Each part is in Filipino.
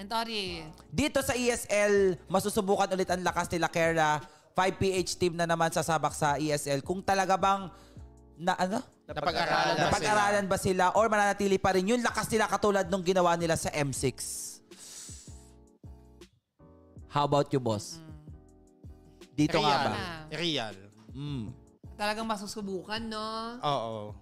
Entori. Dito sa ESL, masusubukan ulit ang lakas nila Kera. 5PH team na naman sasabak sa ESL. Kung talaga bang napag-aralan ba sila or mananatili pa rin yung lakas nila katulad nung ginawa nila sa M6. How about you, boss? Dito Real. nga ba? Real. Talagang masusubukan, no? Oo.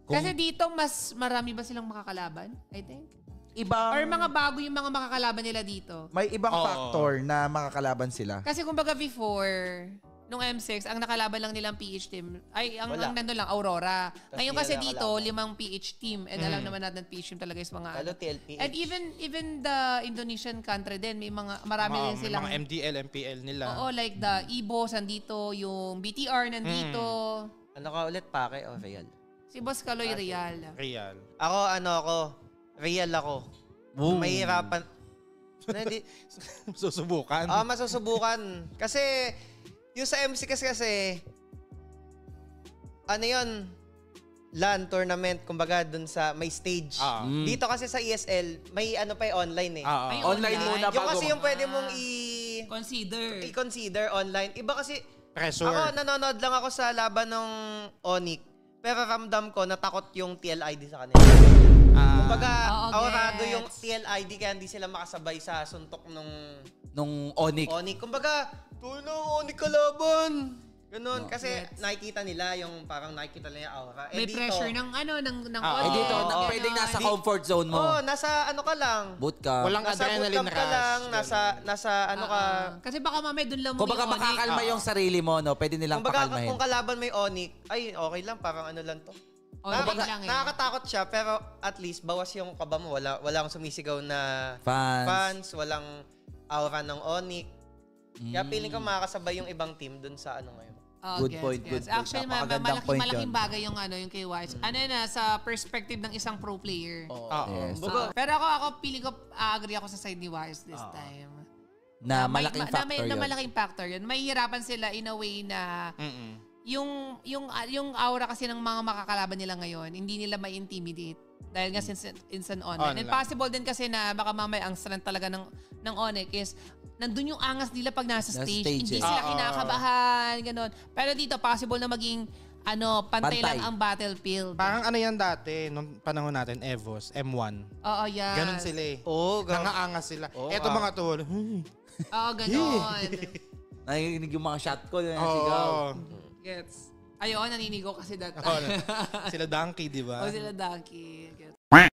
Kasi dito mas marami ba silang makakalaban? I think. Ibang, Or mga bago yung mga makakalaban nila dito. May ibang factor na makakalaban sila. Kasi kumbaga before, nung M6, ang nakalaban lang nilang PH team, ay, ang nandun lang, Aurora. Ngayon kasi dito, 5 PH team. And alam naman natin, PH team talaga is mga... Lalo TLPH. And even the Indonesian country din, may marami din silang... Mga MDL, MPL nila. Oo, like the Ibos nandito, yung BTR nandito. Ano ka ulit, Pake o Real? Si Boss Kaloy Real. Real. Ako, Real ako. Mahirapan. Susubukan. Masusubukan. Kasi, yung sa MC kasi, ano yun, LAN tournament, kumbaga dun sa may stage. Dito kasi sa ESL, may ano pa online eh. Ay, online muna Yung bago. kasi yung pwede mong consider online. Iba kasi, Pressure. ako nanonood lang ako sa laban ng Onyx, pero ramdam ko natakot yung TLID sa kanila. Kumbaga, aurado yung TLID kaya hindi sila makasabay sa suntok Nung Onyx. Kumbaga, tulo Onyx kalaban. Ganun. Kasi nakikita nila yung parang nakikita nila yung aura. may dito, pressure ng Onyx. Dito, pwedeng nasa comfort zone mo. nasa ano ka lang. Boot ka. Walang Nasa adrenaline bootcamp ka rush. lang. Nasa ano ka. Kasi baka mamaya dun lang mo Kung baka makakalma yung sarili mo, no? Pwede nilang Kumbaga, pakalmahin. kung kalaban may Onyx, ay okay lang. Parang ano lang to. lang eh. Nakakatakot siya, pero at least bawas yung kaba mo. Walang sumisigaw na fans, walang aura ng Onyx. Kaya feeling ko makakasabay yung ibang team dun sa ano ngayon. Good point. Actually, Napakagandang point malaking yun. bagay yung yung kay Wise. Ano yun sa perspective ng isang pro player. Yes. Pero ako feeling ko, agree ako sa side ni Wise this time. Na malaking factor yun. Na malaking factor yun. Mahihirapan sila in a way na yung aura kasi ng mga makakalaban nila ngayon, hindi nila ma-intimidate. Dahil nga since instant online. And possible din kasi na baka mamaya ang strength talaga ng Onyx is nandun yung angas nila pag nasa stage. Hindi sila kinakabahan, gano'n. Pero dito, possible na maging pantay lang ang battlefield. Parang ano yan dati, nung panahon natin, Evos, M1. Oo, yan. Ganon sila eh. Nangaangas sila. Eto mga tol. Oo, gano'n. Nakikinig yung mga shot ko. Sigaw. Gets. Ayun, naninigo kasi dati. Sila Donkey, di ba? Sila Donkey. Gets.